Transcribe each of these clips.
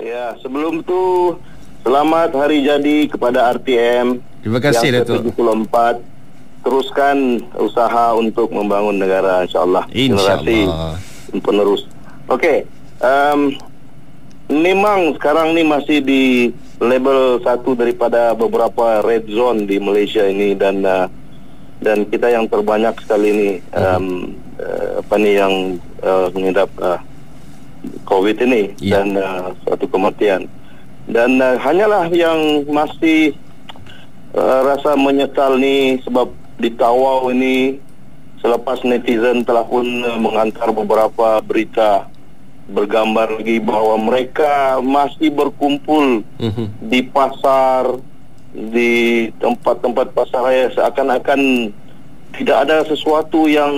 Ya, sebelum itu selamat hari jadi kepada RTM. Terima kasih, yang Datuk. ke-74. Teruskan usaha untuk membangun negara, insyaAllah. Generasi penerus. Okey, memang sekarang ni masih di level 1 daripada beberapa red zone di Malaysia ini, dan kita yang terbanyak sekali ni yang mengidap COVID ini, dan suatu kematian. Dan hanyalah yang masih rasa menyesal ni sebab di Tawau ini, selepas netizen telah pun menghantar beberapa berita bergambar lagi bahawa mereka masih berkumpul di pasar, di tempat-tempat pasar raya, seakan-akan tidak ada sesuatu yang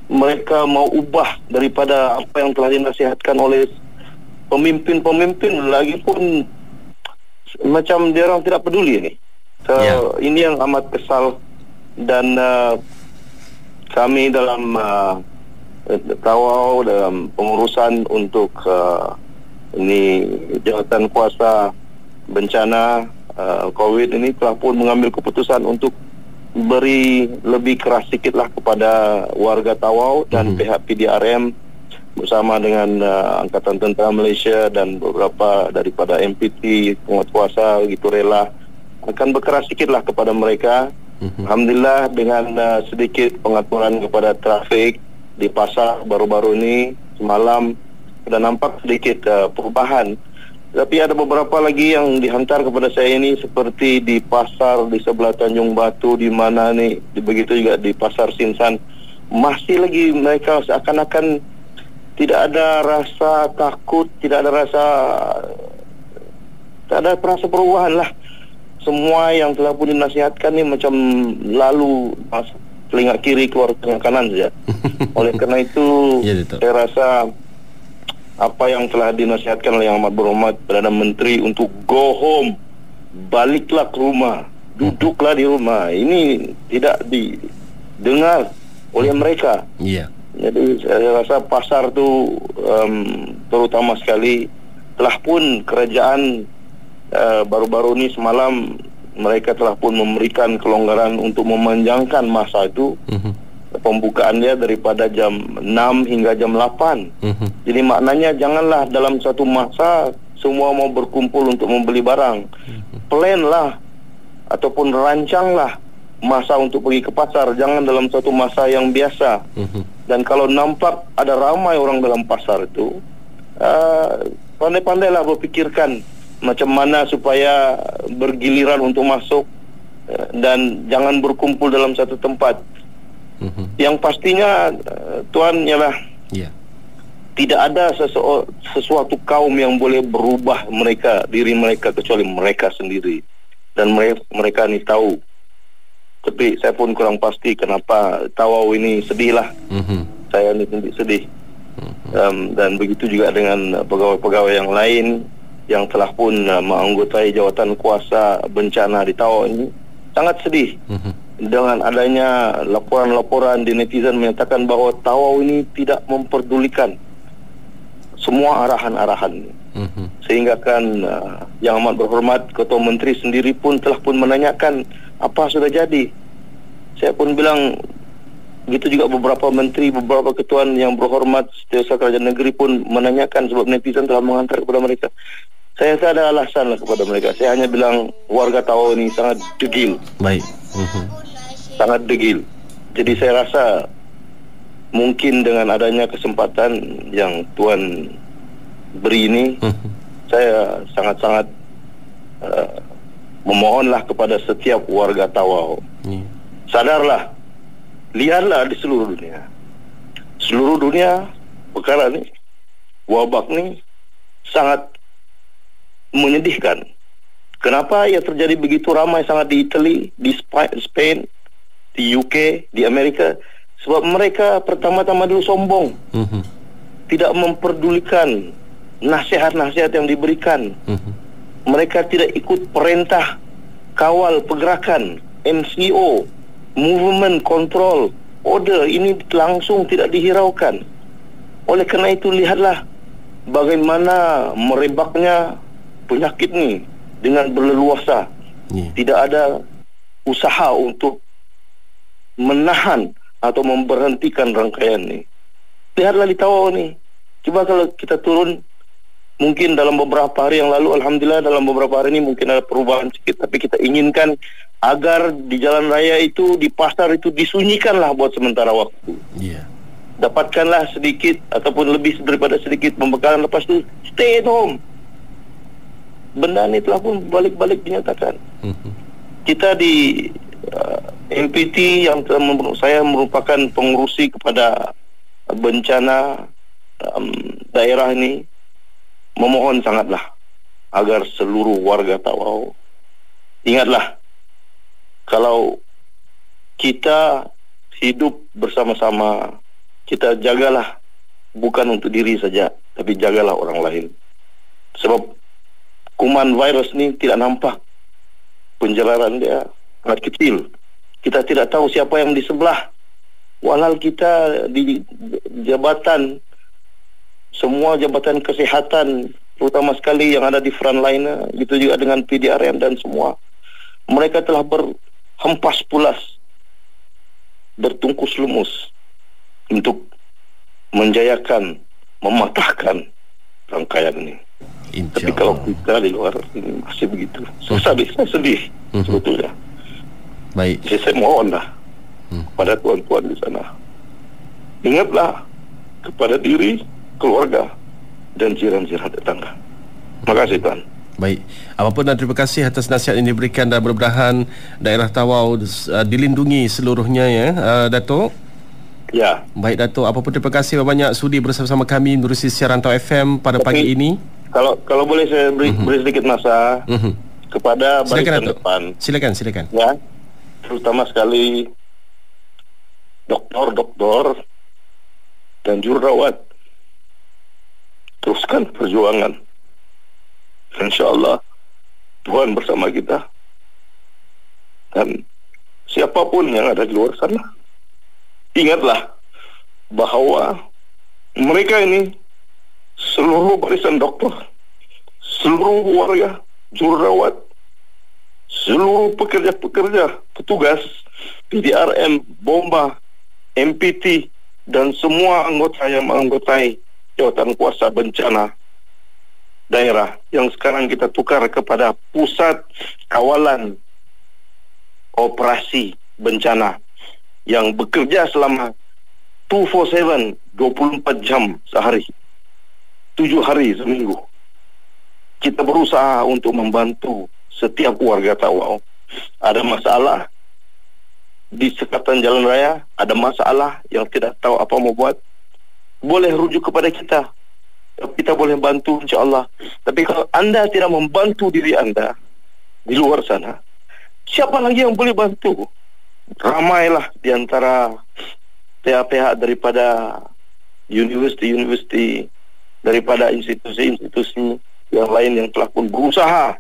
mereka mau ubah daripada apa yang telah dinasihatkan oleh pemimpin-pemimpin. Lagipun macam dia orang tidak peduli ni. Ini yang amat kesal. Dan kami dalam Tawau, dalam pengurusan untuk ini jawatan kuasa bencana COVID ini, telah pun mengambil keputusan untuk beri lebih keras sikitlah kepada warga Tawau, dan pihak PDRM bersama dengan Angkatan Tentera Malaysia dan beberapa daripada MPT, penguatkuasa begitu rela akan berkeras sikitlah kepada mereka. Alhamdulillah, dengan sedikit pengaturan kepada trafik di pasar baru-baru ini semalam sudah nampak sedikit perubahan. Tapi ada beberapa lagi yang dihantar kepada saya ini, seperti di pasar di sebelah Tanjung Batu, di mana ni, begitu juga di pasar Sinsan, masih lagi mereka seakan-akan tidak ada rasa takut, tidak ada rasa perubahan lah. Semua yang telah pun dinasihatkan ni macam lalu telinga kiri keluar telinga kanan saja. Oleh kerana itu, saya rasa apa yang telah dinasihatkan oleh Yang Amat Berhormat Perdana Menteri untuk go home, baliklah ke rumah, duduklah di rumah, ini tidak didengar oleh mereka. Jadi saya rasa pasar tu terutama sekali telah pun kerajaan baru-baru ni semalam mereka telah pun memberikan kelonggaran untuk memanjangkan masa itu, pembukaan dia daripada jam 6 hingga jam 8. Jadi maknanya janganlah dalam satu masa semua mau berkumpul untuk membeli barang. Plan lah ataupun rancanglah masa untuk pergi ke pasar, jangan dalam satu masa yang biasa. Dan kalau nampak ada ramai orang dalam pasar itu, pandai-pandailah berfikirkan macam mana supaya bergiliran untuk masuk, dan jangan berkumpul dalam satu tempat. Yang pastinya Tuan ialah tidak ada sesuatu kaum yang boleh berubah diri mereka kecuali mereka sendiri, dan mereka ni tahu. Tapi saya pun kurang pasti kenapa Tawau ini sedih lah. Saya ni sedih. Dan begitu juga dengan pegawai-pegawai yang lain yang telah pun menganggotai jawatan kuasa bencana di Tawau ini, sangat sedih. Dengan adanya laporan-laporan di netizen menyatakan bahawa Tawau ini tidak memperdulikan semua arahan-arahan. Sehingga kan Yang Amat Berhormat Ketua Menteri sendiri pun telah pun menanyakan apa sudah jadi. Saya pun bilang, begitu juga beberapa menteri, beberapa ketuan yang berhormat Setiausaha Kerajaan Negeri pun menanyakan, sebab netizen telah menghantar kepada mereka. Saya tak ada alasan lah kepada mereka. Saya hanya bilang warga Tawau ini sangat degil. Sangat degil. Jadi saya rasa mungkin dengan adanya kesempatan yang Tuan beri ini, saya sangat-sangat memohonlah kepada setiap warga Tawau, sadarlah, lihatlah di seluruh dunia perkara ni, wabak ni sangat menyedihkan. Kenapa ia terjadi begitu ramai sangat di Italy, di Spain, di UK, di Amerika? Sebab mereka pertama-tama dulu sombong, tidak memperdulikan nasihat-nasihat yang diberikan. Mereka tidak ikut perintah kawal pergerakan, MCO, movement control order, ini langsung tidak dihiraukan. Oleh kerana itu, lihatlah bagaimana merebaknya penyakit ni dengan berleluasa. Tidak ada usaha untuk menahan atau memberhentikan rangkaian ni. Lihatlah di Tawau ni. Coba kalau kita turun, mungkin dalam beberapa hari yang lalu, alhamdulillah dalam beberapa hari ini mungkin ada perubahan sedikit, tapi kita inginkan agar di jalan raya itu, di pasar itu disunyikanlah buat sementara waktu. Dapatkanlah sedikit ataupun lebih daripada sedikit pembekalan, lepas itu stay at home. Benda ini telah pun balik-balik dinyatakan. Kita di MPT yang saya merupakan pengurusi kepada bencana daerah ini, memohon sangatlah agar seluruh warga Tawau ingatlah, kalau kita hidup bersama-sama, kita jagalah bukan untuk diri saja, tapi jagalah orang lain. Sebab kuman virus ni tidak nampak, penjelaran dia sangat kecil. Kita tidak tahu siapa yang di sebelah. Walhal kita di jabatan, semua jabatan kesihatan, terutama sekali yang ada di front line, gitu juga dengan PDRM dan semua, mereka telah berhempas pulas, bertungkus lumus untuk menjayakan, mematahkan rangkaian ini. Tapi kalau kita di luar ini masih begitu, saya sedih sebetulnya. Baik. Jadi saya mohonlah pada tuan-tuan di sana, ingatlah kepada diri, keluarga, dan jiran-jiran tetangga. Terima kasih, Tuan. Baik. Apapun dan terima kasih atas nasihat yang diberikan, dan mudah-mudahan daerah Tawau dilindungi seluruhnya, ya, Datuk. Ya. Baik, Datuk. Apapun terima kasih banyak sudi bersama-sama kami menerusi siaran Tawau FM pada pagi ini. Kalau boleh saya beri sedikit masa kepada barisan depan. Silakan. Ya. Terutama sekali doktor dan jururawat, teruskan perjuangan. InsyaAllah Tuhan bersama kita. Dan siapapun yang ada di luar sana, ingatlah bahawa mereka ini, seluruh barisan dokter, seluruh warga, jururawat, seluruh pekerja-pekerja, petugas PDRM, bomba, MPT, dan semua anggota yang menganggotai jawatan kuasa bencana daerah yang sekarang kita tukar kepada pusat kawalan operasi bencana yang bekerja selama 24/7, 24 jam sehari, 7 hari seminggu. Kita berusaha untuk membantu setiap warga Tawau. Ada masalah di sekatan jalan raya, ada masalah yang tidak tahu apa mau buat, boleh rujuk kepada kita. Kita boleh bantu, insyaAllah. Tapi kalau anda tidak membantu diri anda di luar sana, siapa lagi yang boleh bantu? Ramailah di antara pihak-pihak daripada universiti, daripada institusi-institusi yang lain yang telah pun berusaha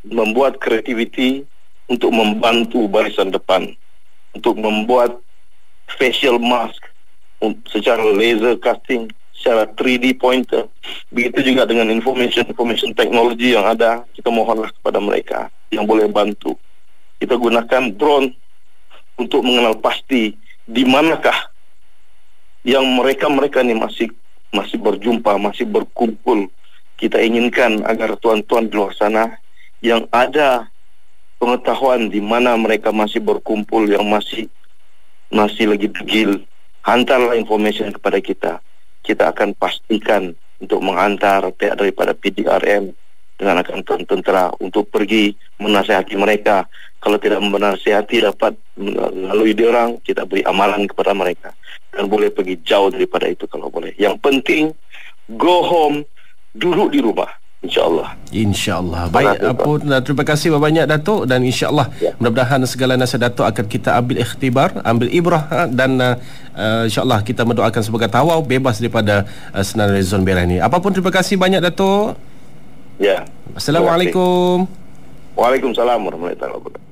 membuat kreativiti untuk membantu barisan depan, untuk membuat facial mask secara laser casting, secara 3D pointer. Begitu juga dengan information technology yang ada. Kita mohonlah kepada mereka yang boleh bantu. Kita gunakan drone untuk mengenal pasti di manakah yang mereka ni masih berjumpa, masih berkumpul. Kita inginkan agar tuan-tuan di luar sana yang ada pengetahuan di mana mereka masih berkumpul, yang masih lagi degil, hantarlah information kepada kita. Kita akan pastikan untuk menghantar pihak daripada PDRM dengan angkatan tentera untuk pergi menasihati mereka. Kalau tidak menasihati dapat melalui diorang, kita beri amalan kepada mereka. Dan boleh pergi jauh daripada itu kalau boleh. Yang penting, go home, duduk di rumah. InsyaAllah. InsyaAllah. Baik, terima kasih banyak Datuk. Dan insyaAllah mudah-mudahan segala nasihat Datuk akan kita ambil ikhtibar, ambil ibrah, dan insyaAllah kita mendoakan semoga Tawau bebas daripada senarai zon merah ini. Apapun terima kasih banyak Datuk. Ya. Assalamualaikum. Waalaikumsalam warahmatullahi wabarakatuh.